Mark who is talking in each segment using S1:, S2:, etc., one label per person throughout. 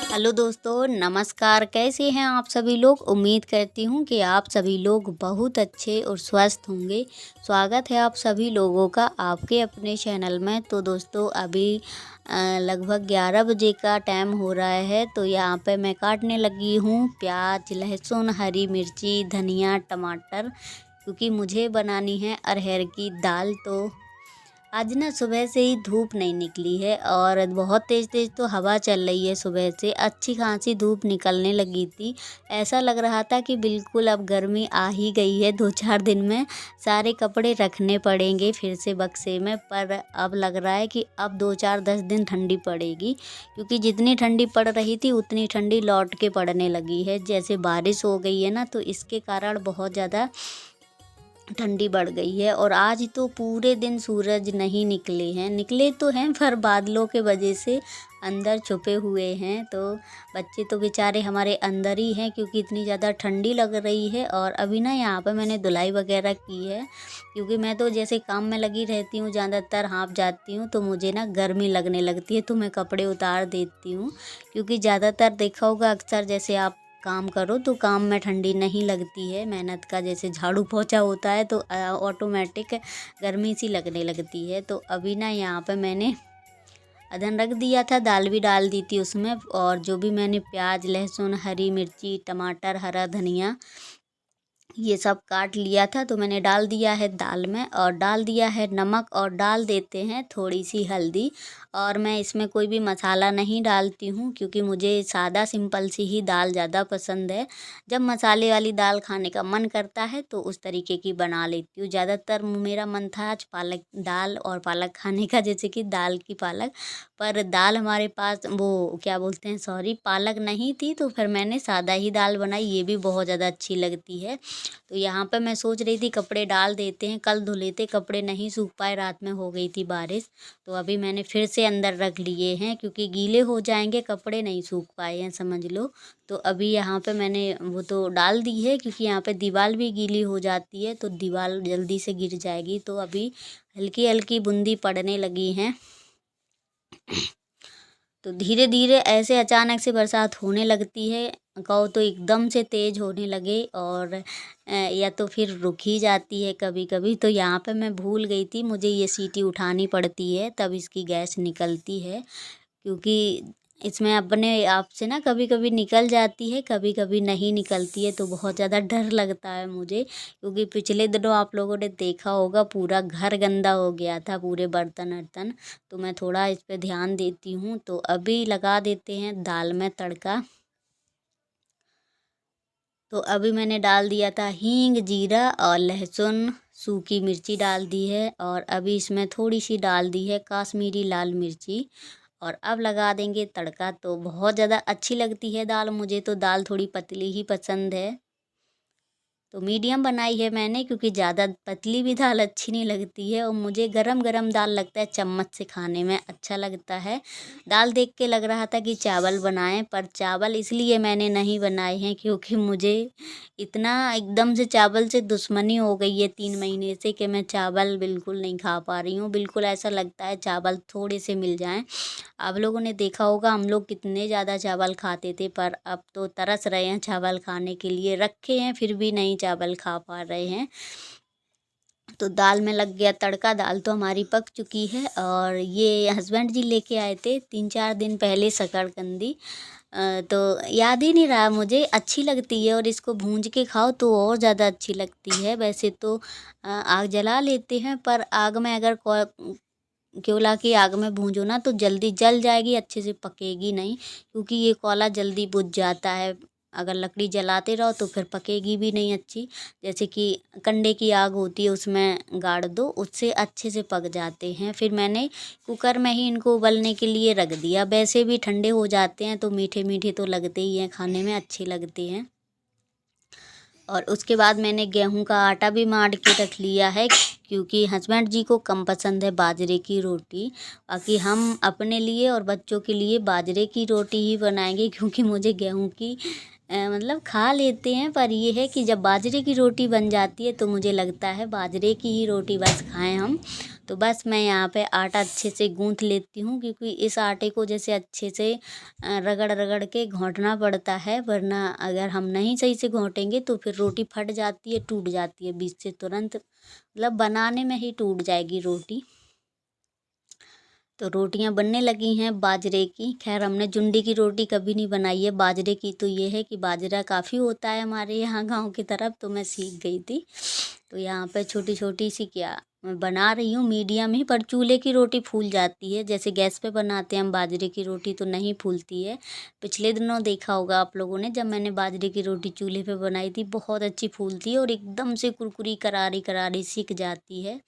S1: Hello दोस्तों, नमस्कार। कैसे हैं आप सभी लोग। उम्मीद करती हूँ कि आप सभी लोग बहुत अच्छे और स्वस्थ होंगे। स्वागत है आप सभी लोगों का आपके अपने चैनल में। तो दोस्तों अभी लगभग 11 बजे का टाइम हो रहा है। तो यहाँ पे मैं काटने लगी हूँ प्याज, लहसुन, हरी मिर्ची, धनिया, टमाटर, क्योंकि मुझे बनानी है अरहर की दाल। तो आज ना सुबह से ही धूप नहीं निकली है और बहुत तेज़ तेज़ तो हवा चल रही है। सुबह से अच्छी खासी धूप निकलने लगी थी। ऐसा लग रहा था कि बिल्कुल अब गर्मी आ ही गई है। 2-4 दिन में सारे कपड़े रखने पड़ेंगे फिर से बक्से में। पर अब लग रहा है कि अब 2-4-10 दिन ठंडी पड़ेगी, क्योंकि जितनी ठंडी पड़ रही थी उतनी ठंडी लौट के पड़ने लगी है। जैसे बारिश हो गई है ना, तो इसके कारण बहुत ज़्यादा ठंडी बढ़ गई है। और आज तो पूरे दिन सूरज नहीं निकले हैं, निकले तो हैं पर बादलों के वजह से अंदर छुपे हुए हैं। तो बच्चे तो बेचारे हमारे अंदर ही हैं, क्योंकि इतनी ज़्यादा ठंडी लग रही है। और अभी ना यहाँ पे मैंने धुलाई वगैरह की है, क्योंकि मैं तो जैसे काम में लगी रहती हूँ, ज़्यादातर हाफ जाती हूँ, तो मुझे ना गर्मी लगने लगती है, तो मैं कपड़े उतार देती हूँ। क्योंकि ज़्यादातर देखा होगा अक्सर जैसे आप काम करो तो काम में ठंडी नहीं लगती है। मेहनत का जैसे झाड़ू पोछा होता है तो ऑटोमेटिक गर्मी सी लगने लगती है। तो अभी ना यहाँ पे मैंने अदन रख दिया था, दाल भी डाल दी थी उसमें। और जो भी मैंने प्याज, लहसुन, हरी मिर्ची, टमाटर, हरा धनिया ये सब काट लिया था, तो मैंने डाल दिया है दाल में। और डाल दिया है नमक, और डाल देते हैं थोड़ी सी हल्दी। और मैं इसमें कोई भी मसाला नहीं डालती हूँ, क्योंकि मुझे सादा सिंपल सी ही दाल ज़्यादा पसंद है। जब मसाले वाली दाल खाने का मन करता है तो उस तरीके की बना लेती हूँ। ज़्यादातर मेरा मन था आज पालक दाल और पालक खाने का, जैसे कि दाल की पालक। पर दाल हमारे पास वो क्या बोलते हैं, सॉरी, पालक नहीं थी, तो फिर मैंने सादा ही दाल बनाई। ये भी बहुत ज़्यादा अच्छी लगती है। तो यहाँ पे मैं सोच रही थी कपड़े डाल देते हैं, कल धुले थे कपड़े, नहीं सूख पाए, रात में हो गई थी बारिश। तो अभी मैंने फिर से अंदर रख लिए हैं, क्योंकि गीले हो जाएंगे, कपड़े नहीं सूख पाए हैं समझ लो। तो अभी यहाँ पे मैंने वो तो डाल दी है, क्योंकि यहाँ पे दीवार भी गीली हो जाती है तो दीवार जल्दी से गिर जाएगी। तो अभी हल्की हल्की बूंदी पड़ने लगी हैं। तो धीरे धीरे ऐसे अचानक से बरसात होने लगती है, कहो तो एकदम से तेज़ होने लगे, और या तो फिर रुक ही जाती है कभी कभी। तो यहाँ पे मैं भूल गई थी, मुझे ये सीटी उठानी पड़ती है तब इसकी गैस निकलती है। क्योंकि इसमें अपने आप से ना कभी कभी निकल जाती है, कभी कभी नहीं निकलती है। तो बहुत ज़्यादा डर लगता है मुझे, क्योंकि पिछले दिनों आप लोगों ने देखा होगा पूरा घर गंदा हो गया था, पूरे बर्तन वर्तन। तो मैं थोड़ा इस पे ध्यान देती हूँ। तो अभी लगा देते हैं दाल में तड़का। तो अभी मैंने डाल दिया था हींग, जीरा और लहसुन, सूखी मिर्ची डाल दी है। और अभी इसमें थोड़ी सी डाल दी है काश्मीरी लाल मिर्ची। और अब लगा देंगे तड़का। तो बहुत ज़्यादा अच्छी लगती है दाल, मुझे तो दाल थोड़ी पतली ही पसंद है। तो मीडियम बनाई है मैंने, क्योंकि ज़्यादा पतली भी दाल अच्छी नहीं लगती है, और मुझे गरम गरम दाल लगता है चम्मच से खाने में अच्छा लगता है। दाल देख के लग रहा था कि चावल बनाएं, पर चावल इसलिए मैंने नहीं बनाए हैं क्योंकि मुझे इतना एकदम से चावल से दुश्मनी हो गई है 3 महीने से, कि मैं चावल बिल्कुल नहीं खा पा रही हूँ। बिल्कुल ऐसा लगता है चावल थोड़े से मिल जाएं। आप लोगों ने देखा होगा हम लोग कितने ज़्यादा चावल खाते थे, पर अब तो तरस रहे हैं चावल खाने के लिए। रखे हैं फिर भी नहीं चावल खा पा रहे हैं। तो दाल में लग गया तड़का, दाल तो हमारी पक चुकी है। और ये हस्बैंड जी लेके आए थे 3-4 दिन पहले शकरकंदी। तो याद ही नहीं रहा मुझे, अच्छी लगती है और इसको भूंज के खाओ तो और ज़्यादा अच्छी लगती है। वैसे तो आग जला लेते हैं, पर आग में अगर केवला की आग में भूंजो ना तो जल्दी जल जाएगी, अच्छे से पकेगी नहीं, क्योंकि ये कोयला जल्दी बुझ जाता है। अगर लकड़ी जलाते रहो तो फिर पकेगी भी नहीं अच्छी। जैसे कि कंडे की आग होती है उसमें गाड़ दो, उससे अच्छे से पक जाते हैं। फिर मैंने कुकर में ही इनको उबलने के लिए रख दिया। वैसे भी ठंडे हो जाते हैं तो मीठे मीठे तो लगते ही हैं, खाने में अच्छे लगते हैं। और उसके बाद मैंने गेहूं का आटा भी मार के रख लिया है, क्योंकि हस्बैंड जी को कम पसंद है बाजरे की रोटी। बाकी हम अपने लिए और बच्चों के लिए बाजरे की रोटी ही बनाएंगे, क्योंकि मुझे गेहूं की मतलब खा लेते हैं, पर ये है कि जब बाजरे की रोटी बन जाती है तो मुझे लगता है बाजरे की ही रोटी बस खाएं हम। तो बस मैं यहाँ पे आटा अच्छे से गूँथ लेती हूँ, क्योंकि इस आटे को जैसे अच्छे से रगड़ रगड़ के घोंटना पड़ता है, वरना अगर हम नहीं सही से घोंटेंगे तो फिर रोटी फट जाती है, टूट जाती है बीच से तुरंत, मतलब बनाने में ही टूट जाएगी रोटी। तो रोटियां बनने लगी हैं बाजरे की। खैर हमने जुंडी की रोटी कभी नहीं बनाई है, बाजरे की तो ये है कि बाजरा काफ़ी होता है हमारे यहाँ गांव की तरफ, तो मैं सीख गई थी। तो यहाँ पे छोटी छोटी सी क्या मैं बना रही हूँ मीडियम ही, पर चूल्हे की रोटी फूल जाती है। जैसे गैस पे बनाते हैं हम बाजरे की रोटी तो नहीं फूलती है। पिछले दिनों देखा होगा आप लोगों ने, जब मैंने बाजरे की रोटी चूल्हे पे बनाई थी, बहुत अच्छी फूलती है और एकदम से कुरकुरी करारी करारी सिक जाती है,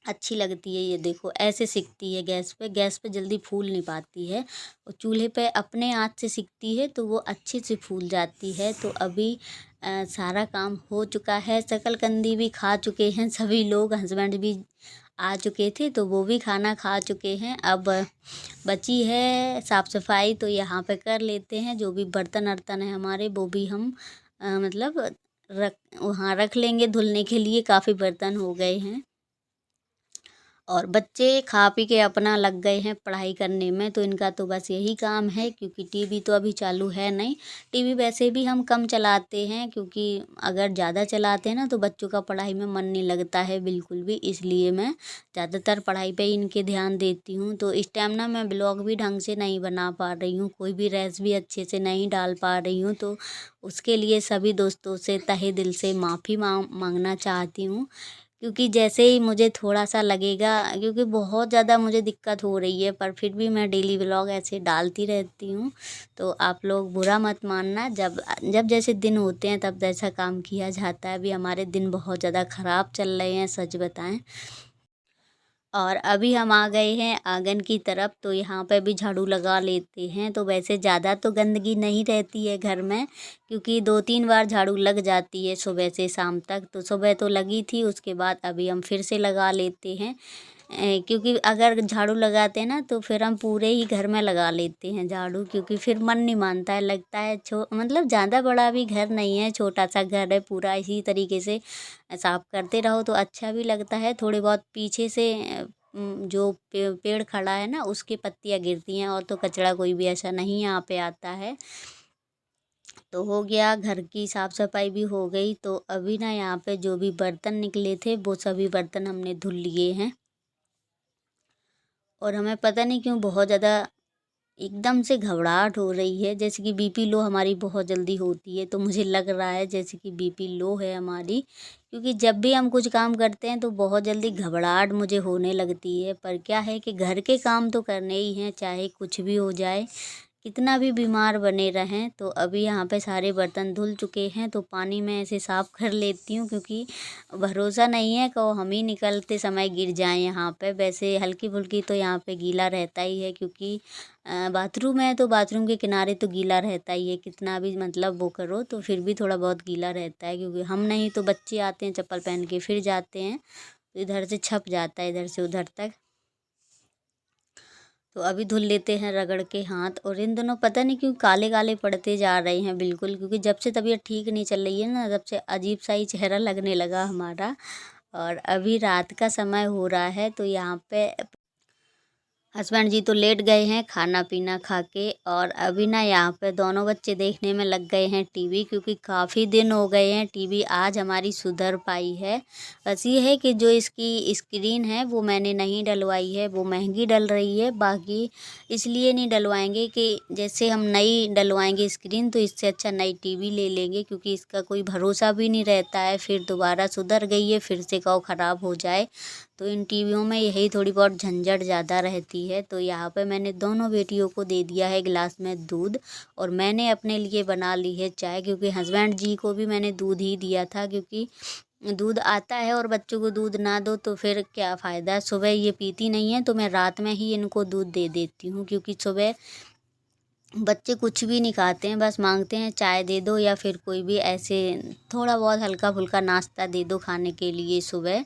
S1: अच्छी लगती है। ये देखो ऐसे सिकती है गैस पे जल्दी फूल नहीं पाती है, और चूल्हे पे अपने हाथ से सिकती है तो वो अच्छे से फूल जाती है। तो अभी सारा काम हो चुका है, शकलकंदी भी खा चुके हैं सभी लोग, हस्बैंड भी आ चुके थे तो वो भी खाना खा चुके हैं। अब बची है साफ़ सफाई, तो यहाँ पे कर लेते हैं। जो भी बर्तन अर्तन है हमारे वो भी हम मतलब रख वहाँ रख लेंगे धुलने के लिए, काफ़ी बर्तन हो गए हैं। और बच्चे खा पी के अपना लग गए हैं पढ़ाई करने में, तो इनका तो बस यही काम है, क्योंकि टीवी तो अभी चालू है नहीं। टीवी वैसे भी हम कम चलाते हैं, क्योंकि अगर ज़्यादा चलाते हैं ना तो बच्चों का पढ़ाई में मन नहीं लगता है बिल्कुल भी, इसलिए मैं ज़्यादातर पढ़ाई पे ही इनके ध्यान देती हूँ। तो इस टाइम ना मैं ब्लॉग भी ढंग से नहीं बना पा रही हूँ, कोई भी रेसिपी अच्छे से नहीं डाल पा रही हूँ, तो उसके लिए सभी दोस्तों से तहे दिल से माफ़ी मांगना चाहती हूँ। क्योंकि जैसे ही मुझे थोड़ा सा लगेगा, क्योंकि बहुत ज़्यादा मुझे दिक्कत हो रही है, पर फिर भी मैं डेली व्लॉग ऐसे डालती रहती हूँ। तो आप लोग बुरा मत मानना, जब जब जैसे दिन होते हैं तब जैसा काम किया जाता है। अभी हमारे दिन बहुत ज़्यादा ख़राब चल रहे हैं सच बताएं। और अभी हम आ गए हैं आंगन की तरफ, तो यहाँ पे भी झाड़ू लगा लेते हैं। तो वैसे ज़्यादा तो गंदगी नहीं रहती है घर में, क्योंकि 2-3 बार झाड़ू लग जाती है सुबह से शाम तक। तो सुबह तो लगी थी, उसके बाद अभी हम फिर से लगा लेते हैं। क्योंकि अगर झाड़ू लगाते हैं ना तो फिर हम पूरे ही घर में लगा लेते हैं झाड़ू, क्योंकि फिर मन नहीं मानता है, लगता है मतलब ज़्यादा बड़ा भी घर नहीं है, छोटा सा घर है, पूरा इसी तरीके से साफ करते रहो तो अच्छा भी लगता है। थोड़े बहुत पीछे से जो पेड़ खड़ा है ना उसकी पत्तियां गिरती हैं, और तो कचरा कोई भी ऐसा नहीं यहाँ पे आता है। तो हो गया, घर की साफ़ सफाई भी हो गई। तो अभी ना यहाँ पे जो भी बर्तन निकले थे वो सभी बर्तन हमने धुल लिए हैं। और हमें पता नहीं क्यों बहुत ज़्यादा एकदम से घबराहट हो रही है, जैसे कि बीपी लो हमारी बहुत जल्दी होती है, तो मुझे लग रहा है जैसे कि बीपी लो है हमारी, क्योंकि जब भी हम कुछ काम करते हैं तो बहुत जल्दी घबराहट मुझे होने लगती है। पर क्या है कि घर के काम तो करने ही हैं, चाहे कुछ भी हो जाए, कितना भी बीमार बने रहें। तो अभी यहाँ पे सारे बर्तन धुल चुके हैं, तो पानी में ऐसे साफ़ कर लेती हूँ, क्योंकि भरोसा नहीं है कि हम ही निकलते समय गिर जाएं यहाँ पे। वैसे हल्की फुल्की तो यहाँ पे गीला रहता ही है, क्योंकि बाथरूम है तो बाथरूम के किनारे तो गीला रहता ही है, कितना भी मतलब वो करो तो फिर भी थोड़ा बहुत गीला रहता है, क्योंकि हम नहीं तो बच्चे आते हैं चप्पल पहन के फिर जाते हैं, तो इधर से छप जाता है इधर से उधर तक। तो अभी धुल लेते हैं रगड़ के हाथ। और इन दोनों पता नहीं क्यों काले काले पड़ते जा रहे हैं बिल्कुल, क्योंकि जब से तबीयत ठीक नहीं चल रही है ना, तब से अजीब सा ही चेहरा लगने लगा हमारा। और अभी रात का समय हो रहा है, तो यहाँ पे हस्बैंड जी तो लेट गए हैं खाना पीना खा के, और अभी ना यहाँ पे दोनों बच्चे देखने में लग गए हैं टीवी, क्योंकि काफ़ी दिन हो गए हैं टीवी आज हमारी सुधर पाई है। बस ये है कि जो इसकी स्क्रीन है वो मैंने नहीं डलवाई है, वो महंगी डल रही है। बाकी इसलिए नहीं डलवाएंगे कि जैसे हम नई डलवाएंगे स्क्रीन तो इससे अच्छा नई टीवी ले लेंगे, क्योंकि इसका कोई भरोसा भी नहीं रहता है, फिर दोबारा सुधर गई है फिर से कहो ख़राब हो जाए। तो इन टीवियों में यही थोड़ी बहुत झंझट ज़्यादा रहती है। तो यहाँ पे मैंने दोनों बेटियों को दे दिया है गिलास में दूध, और मैंने अपने लिए बना ली है चाय, क्योंकि हस्बैंड जी को भी मैंने दूध ही दिया था, क्योंकि दूध आता है और बच्चों को दूध ना दो तो फिर क्या फ़ायदा। सुबह ये पीती नहीं है तो मैं रात में ही इनको दूध दे देती हूँ, क्योंकि सुबह बच्चे कुछ भी नहीं खाते हैं, बस मांगते हैं चाय दे दो या फिर कोई भी ऐसे थोड़ा बहुत हल्का फुल्का नाश्ता दे दो खाने के लिए सुबह।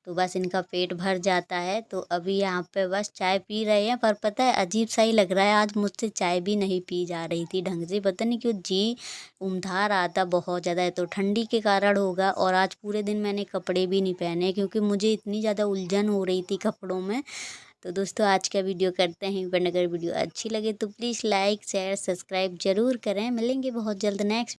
S1: तो बस इनका पेट भर जाता है। तो अभी यहाँ पे बस चाय पी रहे हैं, पर पता है अजीब सा ही लग रहा है, आज मुझसे चाय भी नहीं पी जा रही थी ढंग से, पता नहीं क्यों जी उमधा रहा था बहुत ज़्यादा है। तो ठंडी के कारण होगा। और आज पूरे दिन मैंने कपड़े भी नहीं पहने क्योंकि मुझे इतनी ज़्यादा उलझन हो रही थी कपड़ों में। तो दोस्तों आज का वीडियो करते हैं, पर अगर वीडियो अच्छी लगे तो प्लीज़ लाइक शेयर सब्सक्राइब ज़रूर करें। मिलेंगे बहुत जल्द नेक्स्ट